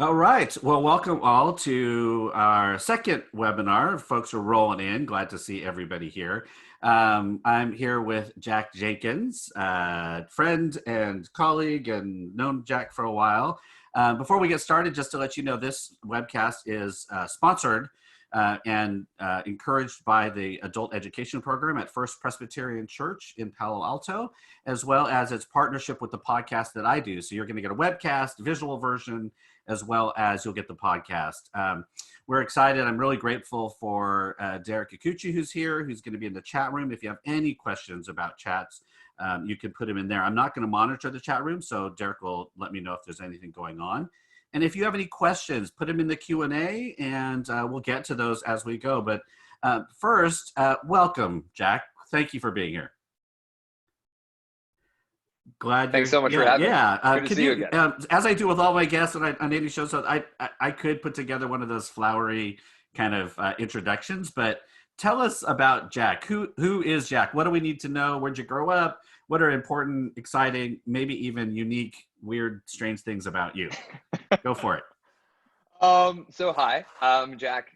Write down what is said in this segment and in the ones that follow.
All right. Well, welcome all to our second webinar. Folks are rolling in. Glad to see everybody here. I'm here with Jack Jenkins, friend and colleague, and known Jack for a while. Before we get started, just to let you know, this webcast is sponsored and encouraged by the Adult Education Program at First Presbyterian Church in Palo Alto, as well as its partnership with the podcast that I do. So you're going to get a webcast, visual version, as well as you'll get the podcast. We're excited. I'm really grateful for Derek Kikuchi, who's here, who's going to be in the chat room. If you have any questions about chats, you can put them in there. I'm not going to monitor the chat room, so Derek will let me know if there's anything going on. And if you have any questions, put them in the Q&A, and we'll get to those as we go. But first, welcome, Jack. Thank you for being here. Glad. Thanks so much for having me. Good to see you again. As I do with all my guests on any shows, so I could put together one of those flowery kind of introductions, but tell us about Jack. Who is Jack? What do we need to know? Where'd you grow up? What are important, exciting, maybe even unique, weird, strange things about you? Go for it. So hi, Jack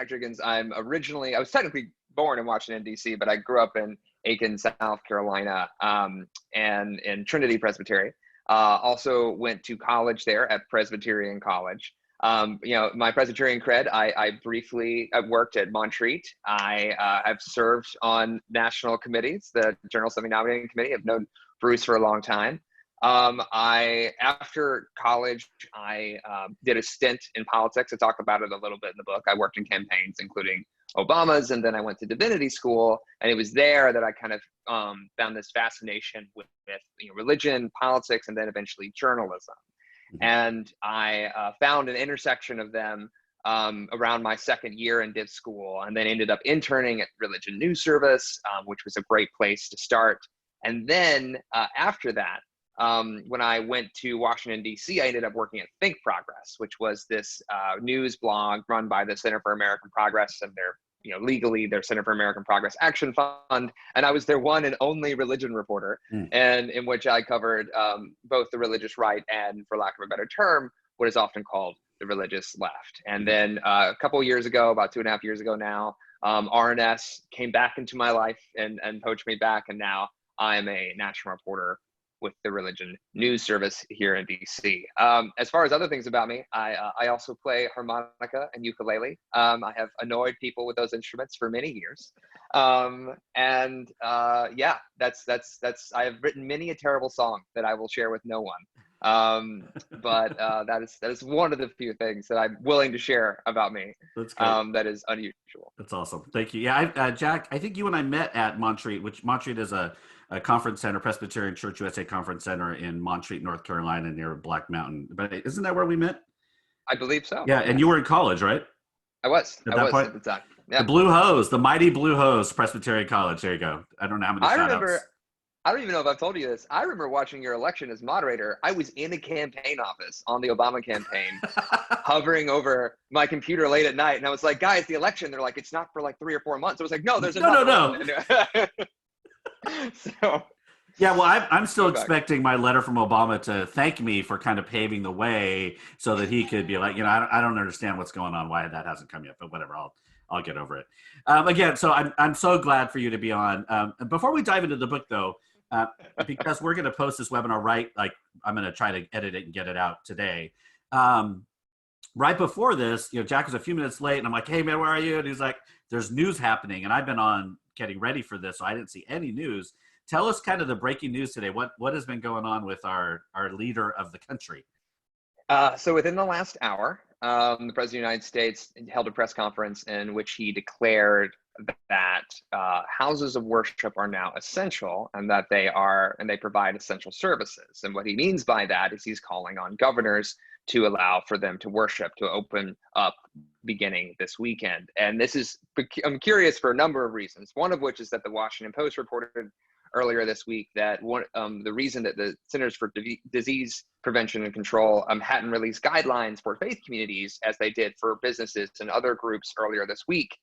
Jenkins. I was technically born in Washington, D.C., but I grew up in Aiken, South Carolina, and in Trinity Presbytery. Also went to college there at Presbyterian College. My Presbyterian cred, I briefly worked at Montreat. I have served on national committees, the General Assembly Nominating Committee. I've known Bruce for a long time. After college, I did a stint in politics. I talk about it a little bit in the book. I worked in campaigns, including Obama's, and then I went to divinity school, and it was there that I kind of found this fascination with religion, politics, and then eventually journalism. Mm-hmm. And I found an intersection of them around my second year in div school, and then ended up interning at Religion News Service, which was a great place to start. And then after that, when I went to Washington, D.C., I ended up working at Think Progress, which was this news blog run by the Center for American Progress and legally their Center for American Progress Action Fund. And I was their one and only religion reporter, and in which I covered both the religious right and, for lack of a better term, what is often called the religious left. And then a couple of years ago, about 2.5 years ago now, RNS came back into my life and poached me back. And now I am a national reporter with the Religion News Service here in DC. As far as other things about me, I also play harmonica and ukulele. I have annoyed people with those instruments for many years. That's I have written many a terrible song that I will share with no one. But that is one of the few things that I'm willing to share about me. That's great. That is unusual. That's awesome. Thank you. Yeah, Jack, I think you and I met at Montreat, which Montreat is a conference center, Presbyterian Church USA Conference Center in Montreat, North Carolina, near Black Mountain. But isn't that where we met? I believe so. Yeah, and you were in college, right? I was at the time. Yeah. The Blue Hose, the mighty Blue Hose, Presbyterian College. There you go. I don't know how many shout-outs. I don't even know if I've told you this. I remember watching your election as moderator. I was in a campaign office on the Obama campaign, hovering over my computer late at night. And I was like, guys, the election, they're like, it's not for like 3 or 4 months. I was like, no, there's no. So, yeah, well, I'm still expecting my letter from Obama to thank me for kind of paving the way so that he could be like, I don't understand what's going on, why that hasn't come yet, but whatever, I'll get over it. Again, so I'm so glad for you to be on. Before we dive into the book, though, because we're going to post this webinar I'm going to try to edit it and get it out today. Right before this, Jack was a few minutes late, and I'm like, hey, man, where are you? And he's like, there's news happening, and I've been on getting ready for this, so I didn't see any news. Tell us kind of the breaking news today. What has been going on with our leader of the country? So within the last hour, the President of the United States held a press conference in which he declared that houses of worship are now essential, and that they provide essential services. And what he means by that is he's calling on governors to allow for them to worship, to open up beginning this weekend. And I'm curious for a number of reasons, one of which is that the Washington Post reported earlier this week that the reason that the Centers for Disease Prevention and Control hadn't released guidelines for faith communities as they did for businesses and other groups earlier this week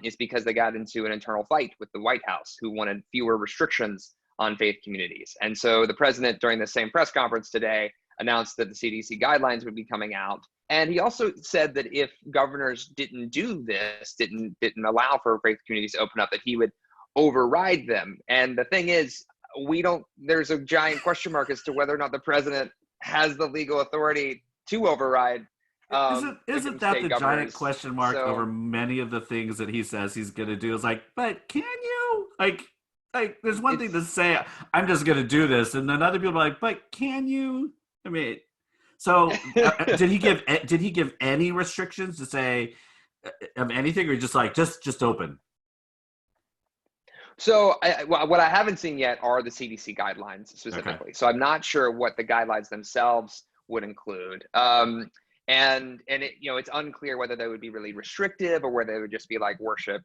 is because they got into an internal fight with the White House, who wanted fewer restrictions on faith communities. And so the president, during the same press conference today, announced that the CDC guidelines would be coming out, And he also said that if governors didn't do this, didn't allow for faith communities to open up, that he would override them. And the thing is, there's a giant question mark as to whether or not the president has the legal authority to override Isn't that state the giant governors. question mark over So many of the things that he says he's going to do? Is like, but can you? Like, there's one thing to it's say, I'm just going to do this, and then other people are like, but can you? I mean, so did he give any restrictions to say of anything, or just like just open? So what I haven't seen yet are the CDC guidelines Okay. specifically. So I'm not sure what the guidelines themselves would include. And it's unclear whether they would be really restrictive or whether they would just be like worship,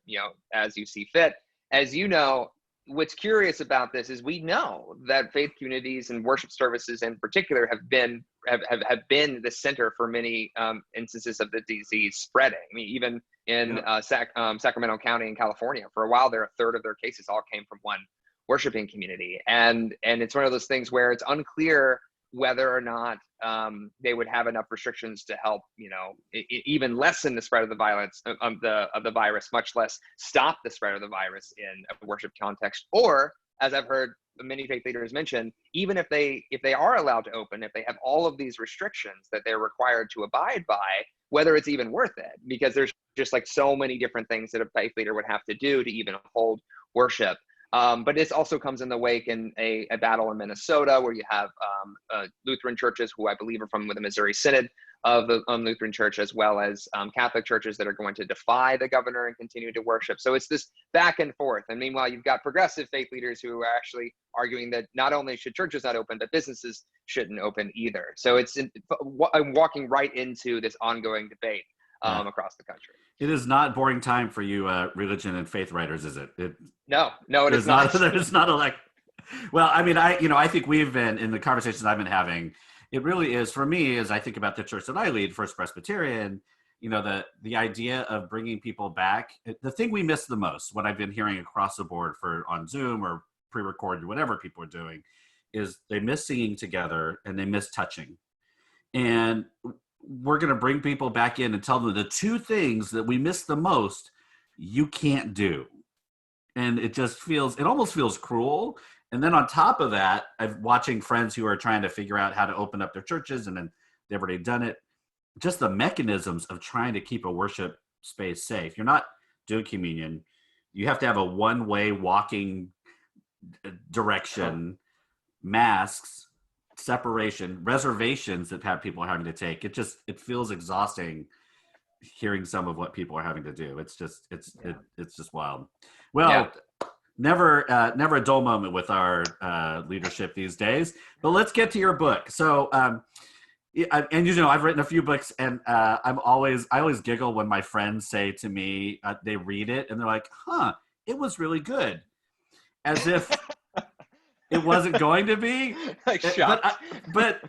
as you see fit. As you know, what's curious about this is we know that faith communities and worship services in particular have been the center for many instances of the disease spreading. I mean, even in Sacramento County in California, for a while there, a third of their cases all came from one worshiping community, and it's one of those things where it's unclear whether or not they would have enough restrictions to help, even lessen the spread of the violence of the virus, much less stop the spread of the virus in a worship context. Or, as I've heard many faith leaders mention, even if they are allowed to open, if they have all of these restrictions that they're required to abide by, whether it's even worth it, because there's just like so many different things that a faith leader would have to do to even hold worship. But this also comes in the wake in a battle in Minnesota where you have Lutheran churches who I believe are from the Missouri Synod of the Lutheran Church, as well as Catholic churches that are going to defy the governor and continue to worship. So it's this back and forth. And meanwhile, you've got progressive faith leaders who are actually arguing that not only should churches not open, but businesses shouldn't open either. So I'm walking right into this ongoing debate across the country. It is not boring time for you religion and faith writers, is it? No, it is not. There's not a like. Well, I mean, I think we've been in the conversations I've been having. It really is for me as I think about the church that I lead, First Presbyterian. The idea of bringing people back. The thing we miss the most, what I've been hearing across the board on Zoom or pre-recorded, whatever people are doing, is they miss singing together and they miss touching. And we're going to bring people back in and tell them the two things that we miss the most, you can't do. And it almost feels cruel. And then on top of that, I'm watching friends who are trying to figure out how to open up their churches, and then they've already done it. Just the mechanisms of trying to keep a worship space safe. You're not doing communion. You have to have a one-way walking direction, masks, separation, reservations that people are having to take. It feels exhausting hearing some of what people are having to do. It's just wild. Well, never a dull moment with our leadership these days. But let's get to your book. So I've written a few books, and I always giggle when my friends say to me they read it and they're like, it was really good, as if it wasn't going to be. But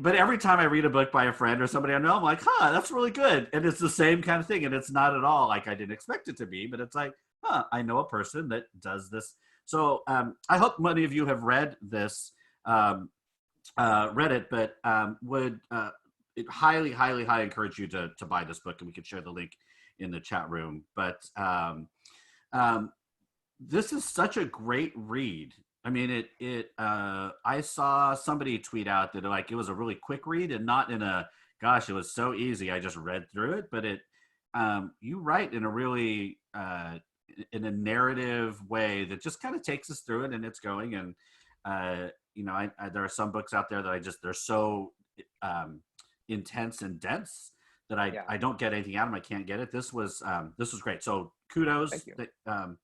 every time I read a book by a friend or somebody I know, I'm like, that's really good. And it's the same kind of thing. And it's not at all like I didn't expect it to be, but it's like, I know a person that does this. So I hope many of you have read this, read it, but would highly, highly, highly encourage you to buy this book, and we could share the link in the chat room. But this is such a great read. I mean, I saw somebody tweet out that like it was a really quick read, and not in a gosh, it was so easy, I just read through it. But you write in a really in a narrative way that just kind of takes us through it, and it's going. And there are some books out there that they're so intense and dense that I don't get anything out of them. I can't get it. This was great. So kudos. Thank you.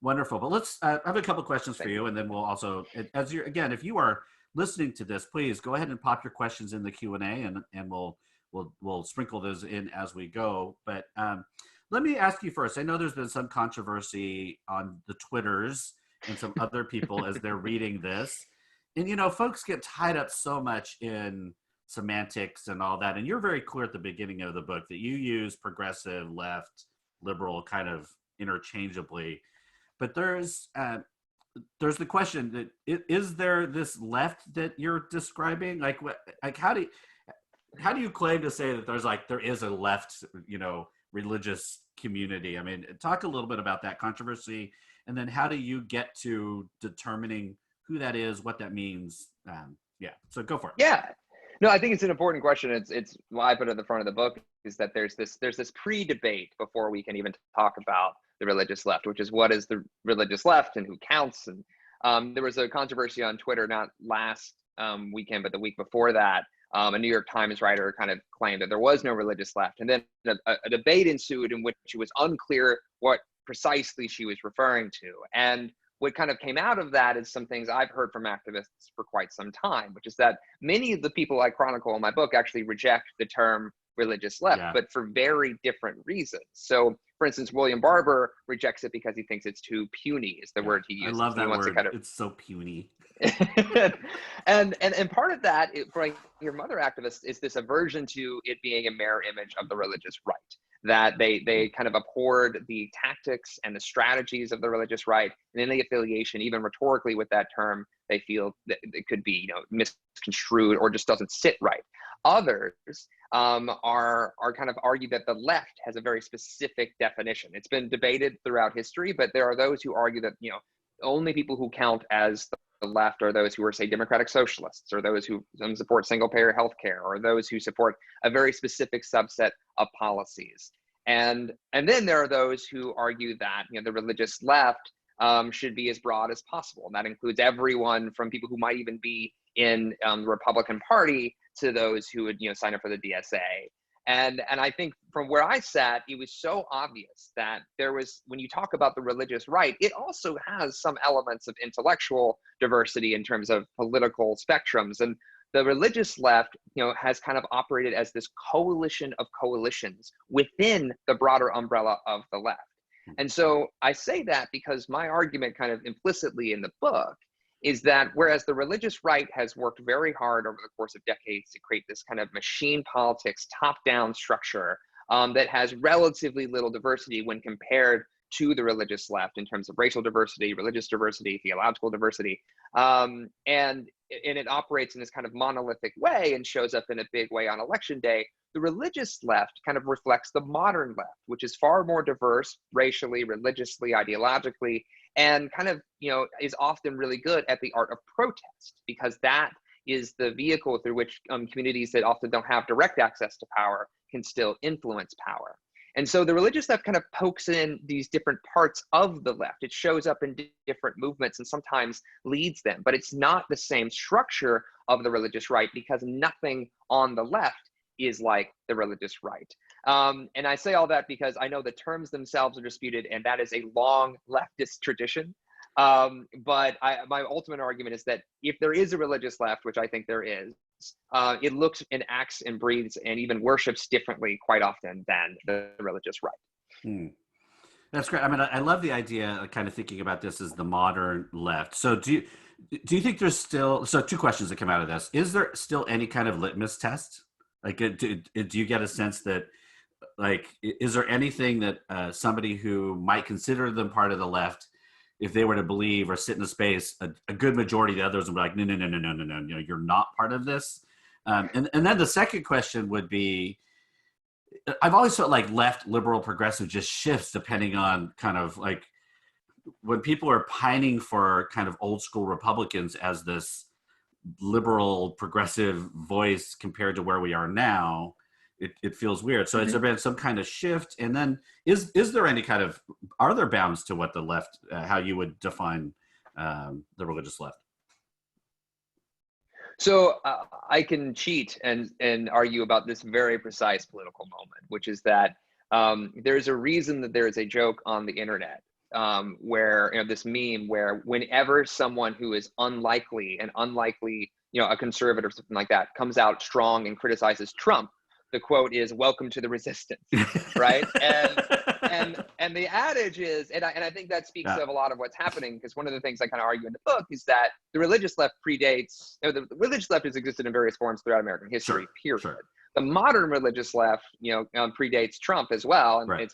Wonderful. But let's I have a couple questions for you, and then we'll also, if you are listening to this, please go ahead and pop your questions in the Q&A, and we'll sprinkle those in as we go. But let me ask you first. I know there's been some controversy on the Twitters and some other people as they're reading this, and folks get tied up so much in semantics and all that. And you're very clear at the beginning of the book that you use progressive, left, liberal kind of interchangeably. But there's the question that is there this left that you're describing? Like how do you, how do you claim to say that there is a left, religious community? I mean, talk a little bit about that controversy, and then how do you get to determining who that is, what that means? Yeah, so go for it. Yeah. No, I think it's an important question. It's why I put it at the front of the book, is that there's this pre-debate before we can even talk about the religious left, which is what is the religious left and who counts. And there was a controversy on Twitter, not last weekend, but the week before that. A New York Times writer kind of claimed that there was no religious left. And then a debate ensued in which it was unclear what precisely she was referring to. And what kind of came out of that is some things I've heard from activists for quite some time, which is that many of the people I chronicle in my book actually reject the term religious left, Yeah. but for very different reasons. So, for instance, William Barber rejects it because he thinks it's too puny, is the word he uses. I love that he wants word. To kind of... It's so puny. and part of that, for your mother activists, is this aversion to it being a mirror image of the religious right, that they kind of abhorred the tactics and the strategies of the religious right, and any affiliation, even rhetorically, with that term, they feel that it could be misconstrued or just doesn't sit right. Others are kind of argue that the left has a very specific definition. It's been debated throughout history, but there are those who argue that only people who count as the left are those who are, say, democratic socialists, or those who support single-payer healthcare, or those who support a very specific subset of policies. And then there are those who argue that the religious left should be as broad as possible, and that includes everyone from people who might even be in the Republican Party to those who would sign up for the DSA. And I think from where I sat, it was so obvious that there was, when you talk about the religious right, it also has some elements of intellectual diversity in terms of political spectrums. And the religious left, has kind of operated as this coalition of coalitions within the broader umbrella of the left. And so I say that because my argument kind of implicitly in the book is that whereas the religious right has worked very hard over the course of decades to create this kind of machine politics, top-down structure that has relatively little diversity when compared to the religious left in terms of racial diversity, religious diversity, theological diversity, and it operates in this kind of monolithic way and shows up in a big way on election day. The religious left kind of reflects the modern left, which is far more diverse racially, religiously, ideologically, and kind of, is often really good at the art of protest, because that is the vehicle through which communities that often don't have direct access to power can still influence power. And so the religious left kind of pokes in these different parts of the left. It shows up in different movements and sometimes leads them, but it's not the same structure of the religious right, because nothing on the left is like the religious right. And I say all that because I know the terms themselves are disputed, and that is a long leftist tradition. But my ultimate argument is that if there is a religious left, which I think there is, it looks and acts and breathes and even worships differently quite often than the religious right. That's great. I mean, I love the idea of kind of thinking about this as the modern left. So do you think there's still, so two questions that come out of this. Is there still any kind of litmus test? Like, do you get a sense that, like, is there anything that somebody who might consider them part of the left, if they were to believe or sit in a space, a good majority of the others would be like, no, you're not part of this. And then the second question would be, I've always felt like left, liberal, progressive just shifts depending on kind of like when people are pining for kind of old school Republicans as this liberal, progressive voice compared to where we are now, it feels weird. So has there been some kind of shift? And then is there any kind of, are there bounds to what the left, how you would define the religious left? So I can cheat and argue about this very precise political moment, which is that there's a reason that there is a joke on the internet where, this meme where whenever someone who is unlikely, a conservative or something like that, comes out strong and criticizes Trump, the quote is "Welcome to the resistance," right? And the adage is, and I think that speaks of a lot of what's happening, because one of the things I kind of argue in the book is that the religious left predates, the religious left has existed in various forms throughout American history, period. Sure. The modern religious left, predates Trump as well, and it's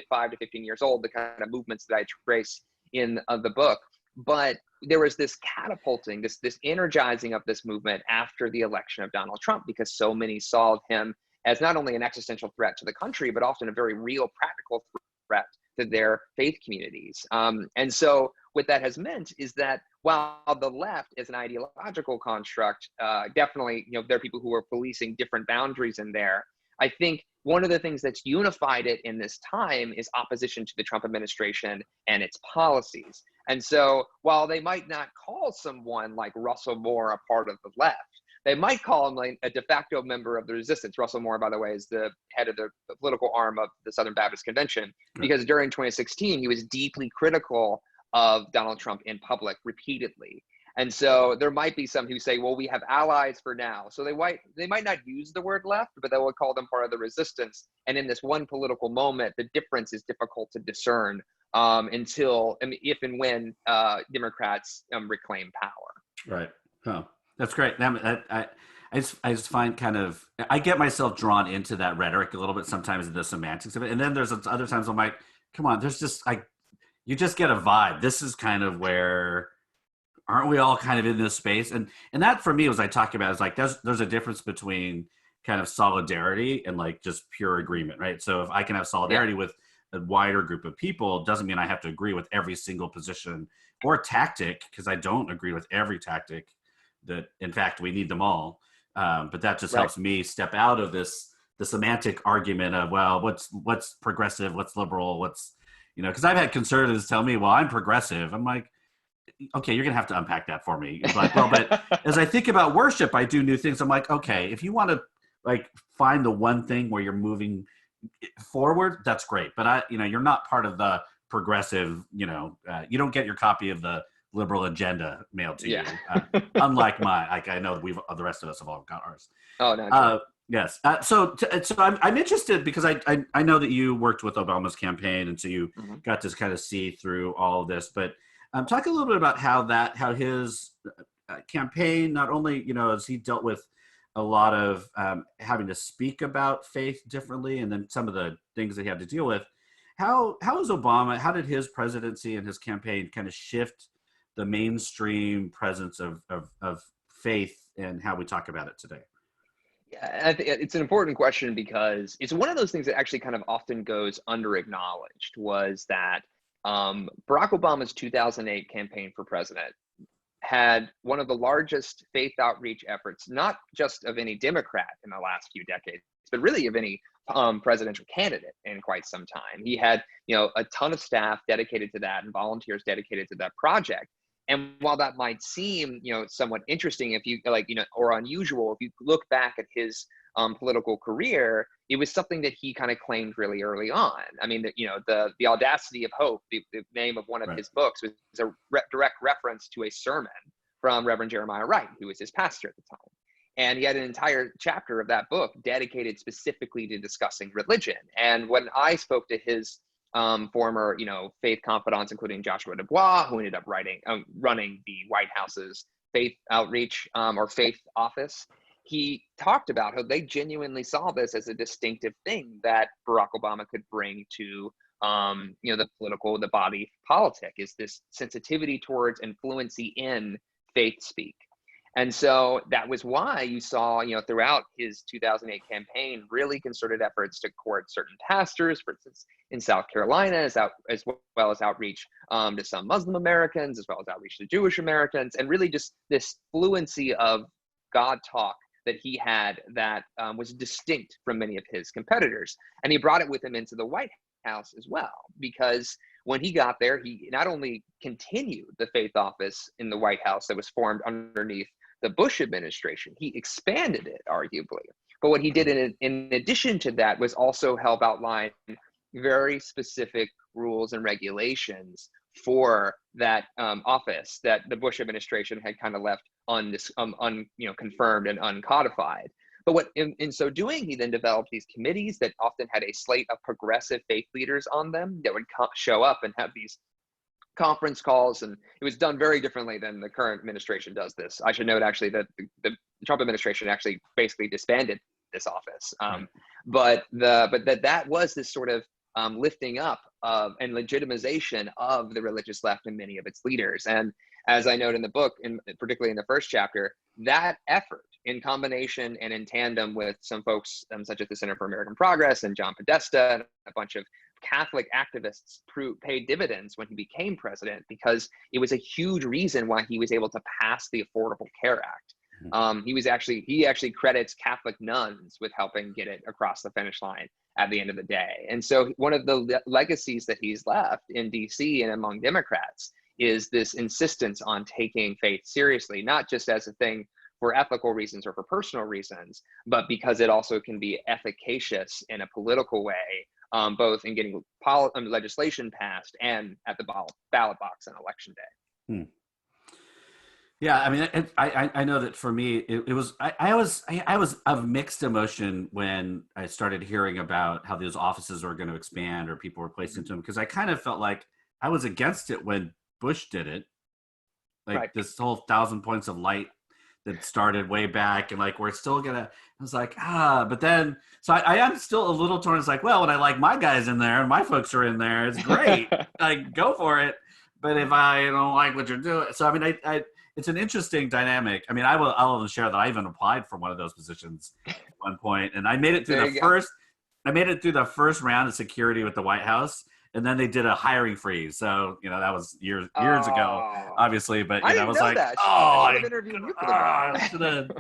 5 to 15 years old. The kind of movements that I trace in the book, but there was this catapulting, this energizing of this movement after the election of Donald Trump, because so many saw him as not only an existential threat to the country, but often a very real, practical threat to their faith communities. And so what that has meant is that while the left is an ideological construct, definitely, there are people who are policing different boundaries in there. I think one of the things that's unified it in this time is opposition to the Trump administration and its policies. And so while they might not call someone like Russell Moore a part of the left, they might call him like a de facto member of the resistance. Russell Moore, by the way, is the head of the political arm of the Southern Baptist Convention, because during 2016, he was deeply critical of Donald Trump in public repeatedly. And so there might be some who say, well, we have allies for now. So they might not use the word left, but they will call them part of the resistance. And in this one political moment, the difference is difficult to discern until, if and when Democrats reclaim power. Right. Oh, that's great. I just find I get myself drawn into that rhetoric a little bit sometimes, in the semantics of it. And then there's other times I'm like, come on, you just get a vibe. This is kind of where, aren't we all kind of in this space? And that for me, was I talk about, is like, there's a difference between kind of solidarity and like just pure agreement, right? So if I can have solidarity with a wider group of people, doesn't mean I have to agree with every single position or tactic, because I don't agree with every tactic. That, in fact, we need them all. But that just helps me step out of the semantic argument of, well, what's progressive, what's liberal, because I've had conservatives tell me, well, I'm progressive. I'm like, okay, you're going to have to unpack that for me. But as I think about worship, I do new things. I'm like, okay, if you want to like find the one thing where you're moving forward, that's great. But you're not part of the progressive, you don't get your copy of the liberal agenda mailed to you. Unlike mine, I know the rest of us have all got ours. Oh, no. Yes. So I'm interested, because I know that you worked with Obama's campaign, and so you got to kind of see through all of this. But talk a little bit about how his campaign, not only as he dealt with a lot of having to speak about faith differently, and then some of the things that he had to deal with. How did his presidency and his campaign kind of shift the mainstream presence of faith and how we talk about it today? Yeah, I think it's an important question, because it's one of those things that actually kind of often goes under acknowledged, was that Barack Obama's 2008 campaign for president had one of the largest faith outreach efforts, not just of any Democrat in the last few decades, but really of any presidential candidate in quite some time. He had, a ton of staff dedicated to that and volunteers dedicated to that project. And while that might seem, somewhat interesting, if you or unusual, if you look back at his political career, it was something that he kind of claimed really early on. I mean, the Audacity of Hope, the name of one of his books, was a direct reference to a sermon from Reverend Jeremiah Wright, who was his pastor at the time. And he had an entire chapter of that book dedicated specifically to discussing religion. And when I spoke to his former, faith confidants, including Joshua Dubois, who ended up running the White House's faith outreach or faith office, he talked about how they genuinely saw this as a distinctive thing that Barack Obama could bring to, the body politic, is this sensitivity towards and fluency in faith speak. And so that was why you saw, throughout his 2008 campaign, really concerted efforts to court certain pastors, for instance, in South Carolina, as well as outreach to some Muslim Americans, as well as outreach to Jewish Americans, and really just this fluency of God talk that he had that was distinct from many of his competitors. And he brought it with him into the White House as well, because when he got there, he not only continued the faith office in the White House that was formed underneath the Bush administration, he expanded it, arguably. But what he did in addition to that was also help outline very specific rules and regulations for that office that the Bush administration had kind of left confirmed and uncodified. But what in so doing, he then developed these committees that often had a slate of progressive faith leaders on them that would show up and have these conference calls, and it was done very differently than the current administration does this. I should note actually that the Trump administration actually basically disbanded this office, but that was this sort of lifting up of and legitimization of the religious left and many of its leaders. And as I note in the book, particularly in the first chapter, that effort in combination and in tandem with some folks such as the Center for American Progress and John Podesta and a bunch of Catholic activists paid dividends when he became president, because it was a huge reason why he was able to pass the Affordable Care Act. He actually credits Catholic nuns with helping get it across the finish line at the end of the day. And so one of the legacies that he's left in DC and among Democrats is this insistence on taking faith seriously, not just as a thing for ethical reasons or for personal reasons, but because it also can be efficacious in a political way, both in getting legislation passed and at the ballot box on election day. Hmm. Yeah, I mean, I know that for me, I was of mixed emotion when I started hearing about how those offices were going to expand or people were placed into them, because I kind of felt like I was against it when Bush did it, like Right. this whole 1,000 points of light that started way back, and like we're still gonna. I was like, but then so I am still a little torn. It's like, well, when I like my guys in there and my folks are in there, it's great. Like, go for it. But if I don't like what you're doing, so I mean, I it's an interesting dynamic. I mean, I'll even share that I even applied for one of those positions at one point, and I made it through the first round of security with the White House, and then they did a hiring freeze. So that was years ago, obviously. But I was know like, that. I should have interviewed you for the should have.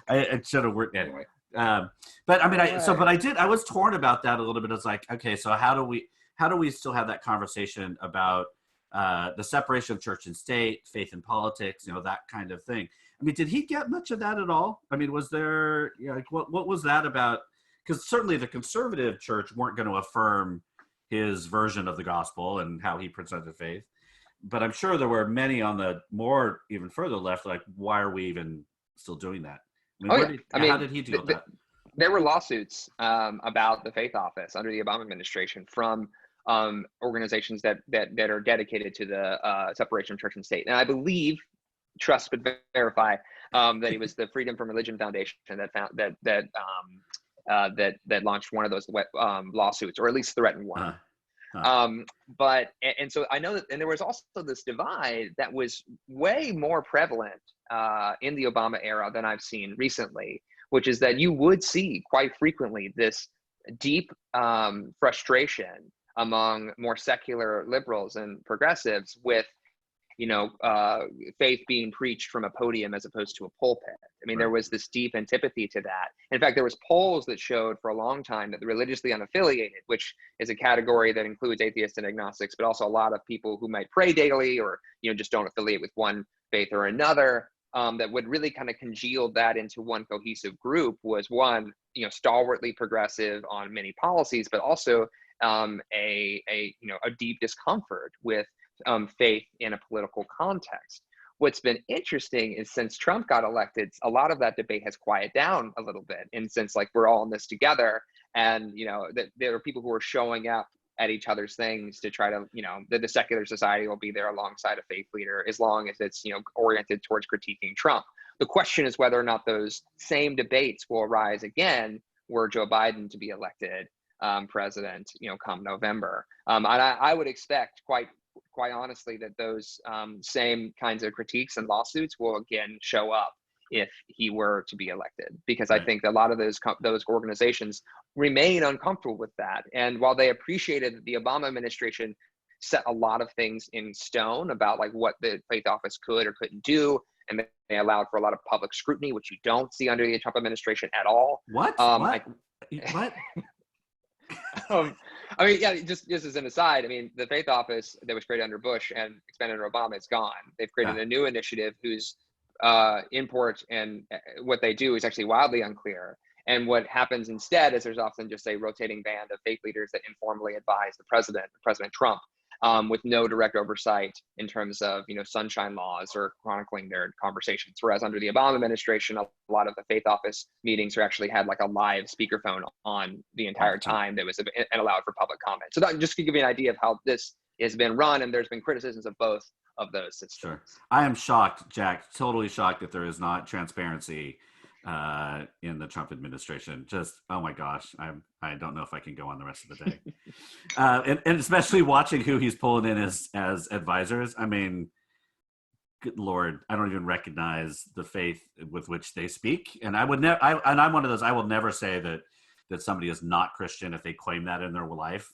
I should have worked anyway. But I mean, I was torn about that a little bit. It's like, okay, so how do we still have that conversation about the separation of church and state, faith and politics, that kind of thing? I mean, did he get much of that at all? I mean, was there, like, what was that about? Because certainly the conservative church weren't going to affirm his version of the gospel and how he presented faith. But I'm sure there were many on the more even further left, like, why are we even still doing that? I mean, how did he deal with that? There were lawsuits about the faith office under the Obama administration from organizations that are dedicated to the separation of church and state. And I believe, trust but verify, that it was the Freedom from Religion Foundation that launched one of those lawsuits, or at least threatened one. But so I know that, and there was also this divide that was way more prevalent in the Obama era than I've seen recently, which is that you would see quite frequently this deep frustration among more secular liberals and progressives with faith being preached from a podium as opposed to a pulpit. I mean, There was this deep antipathy to that. In fact, there was polls that showed for a long time that the religiously unaffiliated, which is a category that includes atheists and agnostics, but also a lot of people who might pray daily or just don't affiliate with one faith or another, that would really kind of congeal that into one cohesive group, was one, stalwartly progressive on many policies, but also a deep discomfort with faith in a political context. What's been interesting is since Trump got elected, a lot of that debate has quieted down a little bit, in sense like we're all in this together, and that there are people who are showing up at each other's things to try to, that the secular society will be there alongside a faith leader as long as it's oriented towards critiquing Trump. The question is whether or not those same debates will arise again were Joe Biden to be elected president, come November. And I would expect quite honestly that those same kinds of critiques and lawsuits will again show up if he were to be elected, because I think that a lot of those organizations remain uncomfortable with that. And while they appreciated that the Obama administration set a lot of things in stone about like what the faith office could or couldn't do, and they allowed for a lot of public scrutiny, which you don't see under the Trump administration at all. What? I mean, yeah, just as an aside, I mean, the faith office that was created under Bush and expanded under Obama is gone. They've created a new initiative whose import and what they do is actually wildly unclear. And what happens instead is there's often just a rotating band of faith leaders that informally advise President Trump, with no direct oversight in terms of, sunshine laws or chronicling their conversations. Whereas under the Obama administration, a lot of the faith office meetings actually had like a live speakerphone on the entire time that was and allowed for public comment. So that just to give you an idea of how this has been run, and there's been criticisms of both of those systems. Sure. I am shocked, Jack, totally shocked that there is not transparency in the Trump administration. Just, oh my gosh, I don't know if I can go on the rest of the day. And especially watching who he's pulling in as advisors. I mean, good Lord, I don't even recognize the faith with which they speak. And I would never, and I'm one of those, I will never say that somebody is not Christian if they claim that in their life.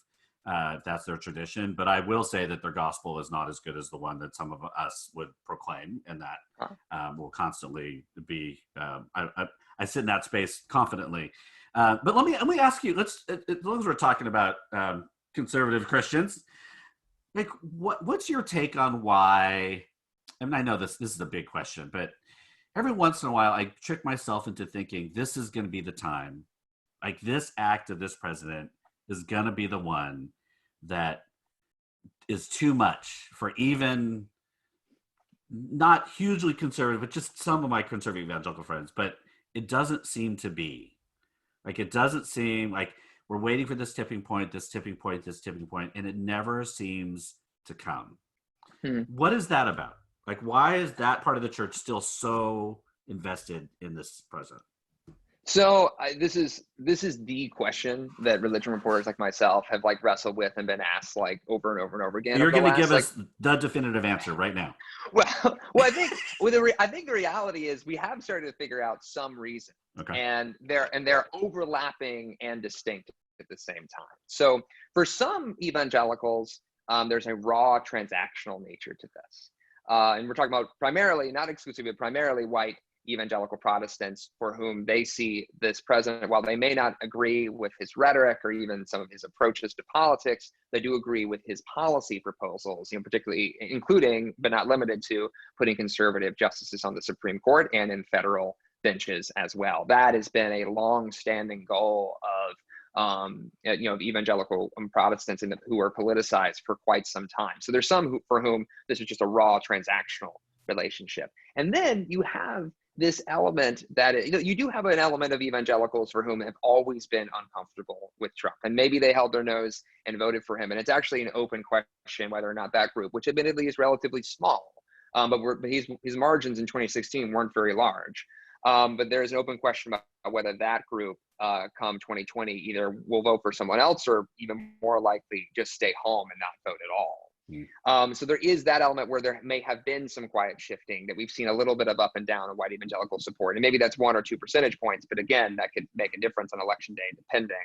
If that's their tradition. But I will say that their gospel is not as good as the one that some of us would proclaim, and that will constantly be, I sit in that space confidently. But let me ask you, as long as we're talking about conservative Christians, like what's your take on why? I mean, I know this is a big question, but every once in a while I trick myself into thinking this is going to be the time, like this act of this president is going to be the one that is too much for even not hugely conservative, but just some of my conservative evangelical friends. But it doesn't seem to be. Like, it doesn't seem like we're waiting for this tipping point, and it never seems to come. What is that about? Like, why is that part of the church still so invested in this president? So this is the question that religion reporters like myself have like wrestled with and been asked like over and over and over again. You're going to give us the definitive answer right now. Well, I think the reality is we have started to figure out some reason, and they're overlapping and distinct at the same time. So for some evangelicals, there's a raw transactional nature to this, and we're talking about primarily, not exclusively, but primarily white evangelical Protestants for whom they see this president, while they may not agree with his rhetoric or even some of his approaches to politics, they do agree with his policy proposals, particularly including, but not limited to, putting conservative justices on the Supreme Court and in federal benches as well. That has been a long-standing goal of evangelical Protestants who are politicized for quite some time. So there's some for whom this is just a raw transactional relationship. And then you have this element that you do have an element of evangelicals for whom have always been uncomfortable with Trump, and maybe they held their nose and voted for him. And it's actually an open question whether or not that group, which admittedly is relatively small, but his margins in 2016 weren't very large. But there is an open question about whether that group, come 2020, either will vote for someone else or even more likely just stay home and not vote at all. So there is that element where there may have been some quiet shifting that we've seen a little bit of up and down of white evangelical support. And maybe that's 1 or 2 percentage points, but again, that could make a difference on election day, depending.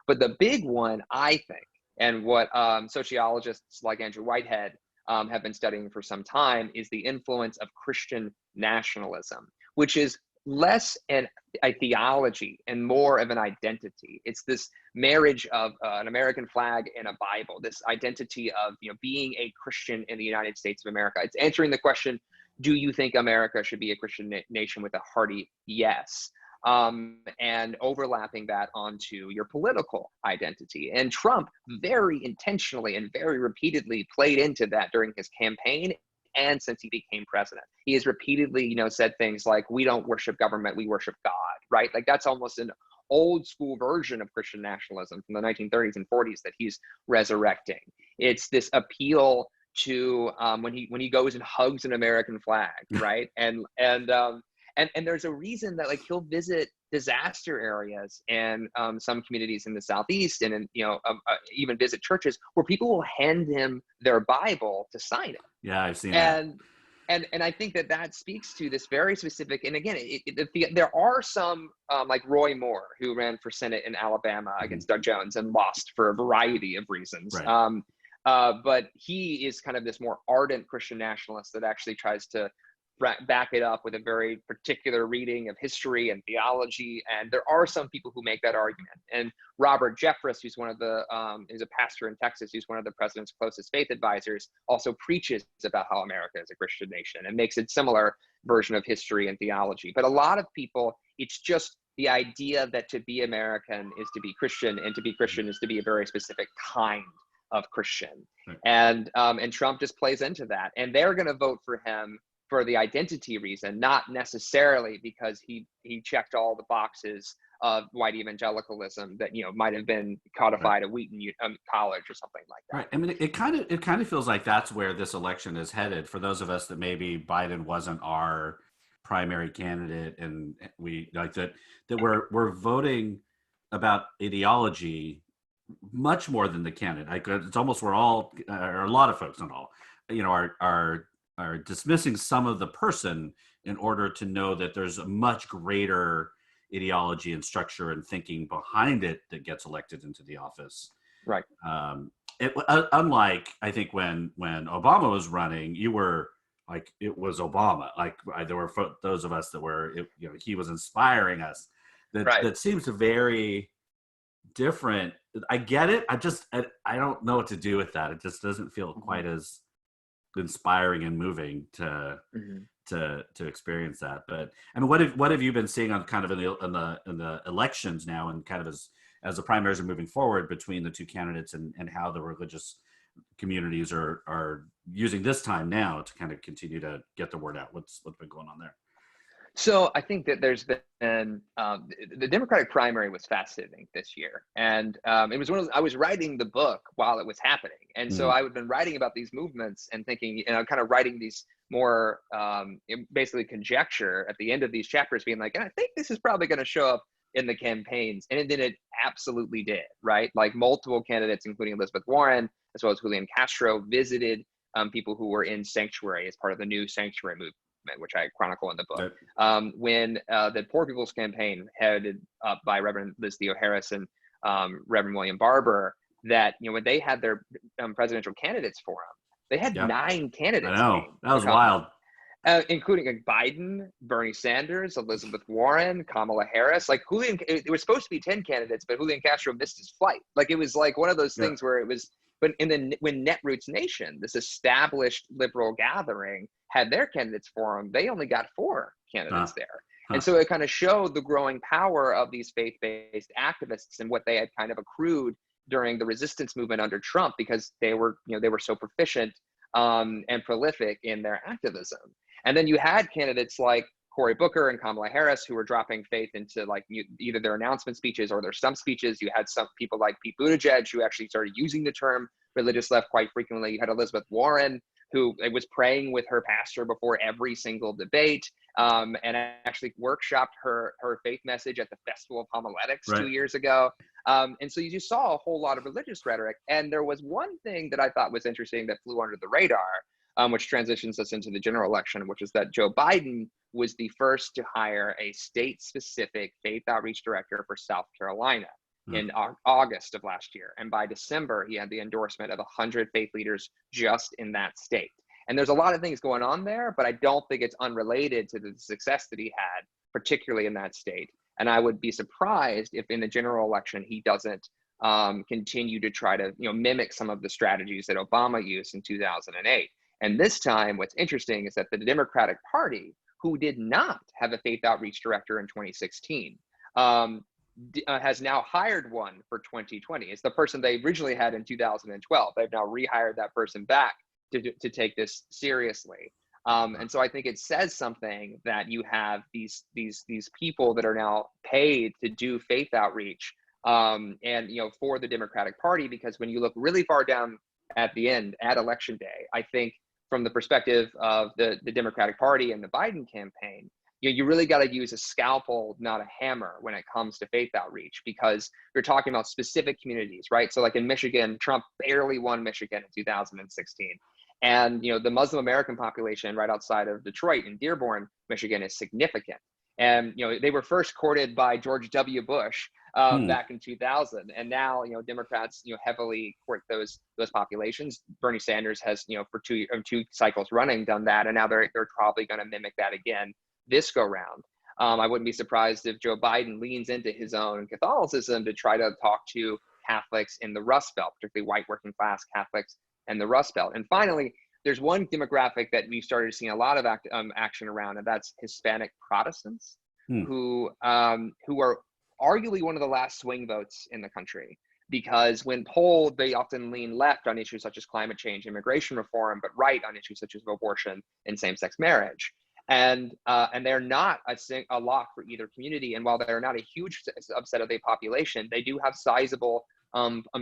But the big one, I think, and what sociologists like Andrew Whitehead have been studying for some time, is the influence of Christian nationalism, which is less a theology and more of an identity. It's this marriage of an American flag and a Bible, this identity of being a Christian in the United States of America. It's answering the question, do you think America should be a Christian nation, with a hearty yes, and overlapping that onto your political identity. And Trump very intentionally and very repeatedly played into that during his campaign and since he became president. He has repeatedly, said things like, we don't worship government, we worship God, right? Like, that's almost an old school version of Christian nationalism from the 1930s and 40s that he's resurrecting. It's this appeal to when he goes and hugs an American flag, right? And there's a reason that he'll visit disaster areas and some communities in the Southeast, and even visit churches where people will hand him their Bible to sign it. Yeah, I've seen that. And I think that speaks to this very specific. And again, there are some like Roy Moore, who ran for Senate in Alabama against Doug Jones and lost for a variety of reasons. Right. But he is kind of this more ardent Christian nationalist that actually tries to back it up with a very particular reading of history and theology. And there are some people who make that argument. And Robert Jeffress, who's is a pastor in Texas, who's one of the president's closest faith advisors, also preaches about how America is a Christian nation and makes a similar version of history and theology. But a lot of people, it's just the idea that to be American is to be Christian, and to be Christian is to be a very specific kind of Christian. Right. And Trump just plays into that. And they're going to vote for him for the identity reason, not necessarily because he checked all the boxes of white evangelicalism that might have been codified at Wheaton College or something like that. Right. I mean, it kind of feels like that's where this election is headed. For those of us that maybe Biden wasn't our primary candidate, and we like that we're voting about ideology much more than the candidate. It's almost we're all, or a lot of folks, not all, are are dismissing some of the person in order to know that there's a much greater ideology and structure and thinking behind it that gets elected into the office. Right. Unlike, I think, when Obama was running, you were like, it was Obama. Like, there were those of us that were, he was inspiring us. That seems very different. I get it. I don't know what to do with that. It just doesn't feel quite as inspiring and moving to experience that. But I mean, what have you been seeing on kind of in the elections now, and kind of as the primaries are moving forward between the two candidates, and how the religious communities are using this time now to kind of continue to get the word out? What's been going on there? So I think that there's been the Democratic primary was fascinating this year, and it was I was writing the book while it was happening, and so I've been writing about these movements and thinking, kind of writing these more basically conjecture at the end of these chapters, being like, I think this is probably going to show up in the campaigns, and then it absolutely did, right? Like multiple candidates, including Elizabeth Warren as well as Julian Castro, visited people who were in sanctuary as part of the new sanctuary movement, which I chronicle in the book. When the Poor People's Campaign, headed up by Reverend Liz Theo Harris and Reverend William Barber, that when they had their presidential candidates forum, they had 9 candidates. I know, that was wild. Including Biden, Bernie Sanders, Elizabeth Warren, Kamala Harris. Like it was supposed to be 10 candidates, but Julian Castro missed his flight. Like it was like one of those things where it was. But when Netroots Nation, this established liberal gathering, had their candidates forum, they only got 4 candidates there. And so it kind of showed the growing power of these faith-based activists and what they had kind of accrued during the resistance movement under Trump, because they were so proficient and prolific in their activism. And then you had candidates like Cory Booker and Kamala Harris, who were dropping faith into like either their announcement speeches or their stump speeches. You had some people like Pete Buttigieg, who actually started using the term religious left quite frequently. You had Elizabeth Warren, who was praying with her pastor before every single debate, and actually workshopped her faith message at the Festival of Homiletics 2 years ago. And so you just saw a whole lot of religious rhetoric. And there was one thing that I thought was interesting that flew under the radar, which transitions us into the general election, which is that Joe Biden was the first to hire a state-specific faith outreach director for South Carolina in August of last year. And by December, he had the endorsement of 100 faith leaders just in that state. And there's a lot of things going on there, but I don't think it's unrelated to the success that he had, particularly in that state. And I would be surprised if in the general election, he doesn't continue to try to mimic some of the strategies that Obama used in 2008. And this time, what's interesting is that the Democratic Party, who did not have a faith outreach director in 2016, has now hired one for 2020. It's the person they originally had in 2012. They've now rehired that person back to take this seriously. And so I think it says something that you have these people that are now paid to do faith outreach, and for the Democratic Party, because when you look really far down at the end at election day, I think from the perspective of the Democratic Party and the Biden campaign, you really got to use a scalpel, not a hammer, when it comes to faith outreach, because you're talking about specific communities, right? So like in Michigan, Trump barely won Michigan in 2016. And, the Muslim American population right outside of Detroit in Dearborn, Michigan is significant. And, they were first courted by George W. Bush back in 2000. And now, Democrats, heavily court those populations. Bernie Sanders has, for two cycles running done that. And now they're probably going to mimic that again this go round. I wouldn't be surprised if Joe Biden leans into his own Catholicism to try to talk to Catholics in the Rust Belt, particularly white working class Catholics in the Rust Belt. And finally, there's one demographic that we've started seeing a lot of action around, and that's Hispanic Protestants, who are arguably one of the last swing votes in the country. Because when polled, they often lean left on issues such as climate change, immigration reform, but right on issues such as abortion and same-sex marriage. And they're not a lock for either community. And while they're not a huge subset of the population, they do have sizable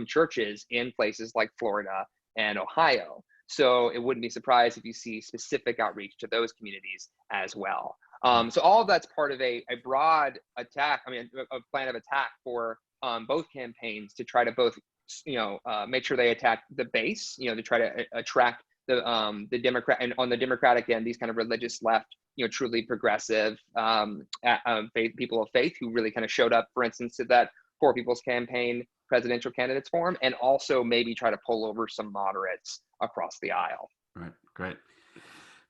churches in places like Florida and Ohio. So it wouldn't be surprised if you see specific outreach to those communities as well. So all of that's part of a broad attack, a plan of attack for both campaigns to try to both, make sure they attack the base, to try to attract the Democrat, and on the Democratic end, these kind of religious left, truly progressive people of faith who really kind of showed up, for instance, to that Poor People's Campaign presidential candidates forum, and also maybe try to pull over some moderates across the aisle. Right. Great.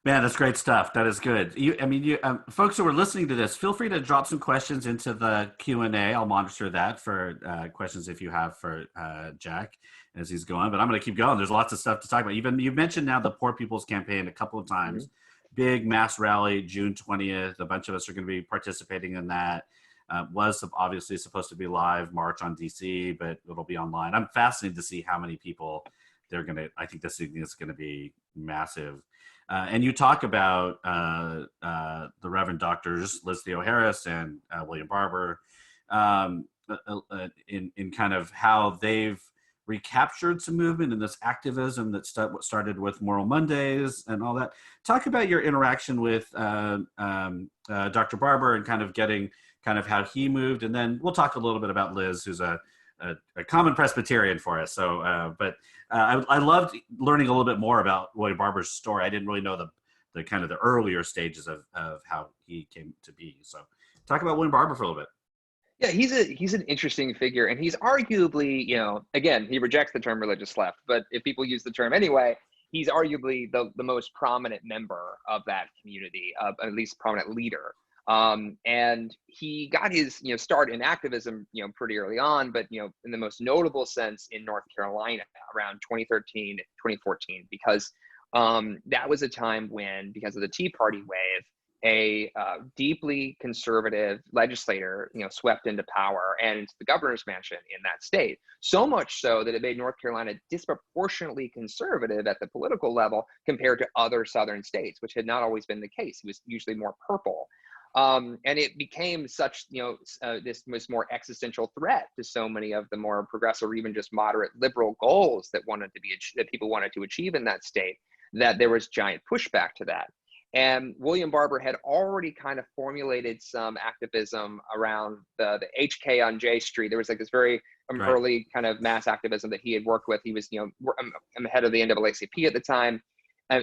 Man, that's great stuff. That is good. Folks who are listening to this, feel free to drop some questions into the Q&A. I'll monitor that for questions if you have for Jack as he's going. But I'm going to keep going. There's lots of stuff to talk about. You've mentioned now the Poor People's Campaign a couple of times. Mm-hmm. Big mass rally, June 20th. A bunch of us are going to be participating in that. Was obviously supposed to be live march on DC, but it'll be online. I'm fascinated to see how many people they're going to. I think this thing is going to be massive. And you talk about the Reverend Doctors Liz Theo Harris and William Barber in kind of how they've recaptured some movement in this activism that started with Moral Mondays and all that. Talk about your interaction with Dr. Barber and kind of getting kind of how he moved, and then we'll talk a little bit about Liz, who's a common Presbyterian for us. So, but I loved learning a little bit more about William Barber's story. I didn't really know the kind of the earlier stages of how he came to be. So talk about William Barber for a little bit. Yeah, he's an interesting figure, and he's arguably, again, he rejects the term religious left, but if people use the term anyway, he's arguably the most prominent member of that community, at least prominent leader. And he got his, start in activism, pretty early on, but, in the most notable sense in North Carolina around 2013, 2014, because that was a time when, because of the Tea Party wave, a deeply conservative legislator, swept into power and into the governor's mansion in that state. So much so that it made North Carolina disproportionately conservative at the political level compared to other southern states, which had not always been the case. It was usually more purple. And it became such, this more existential threat to so many of the more progressive or even just moderate liberal goals that people wanted to achieve in that state, that there was giant pushback to that. And William Barber had already kind of formulated some activism around the HK on J Street. There was like this very early kind of mass activism that he had worked with. He was, I'm head of the NAACP at the time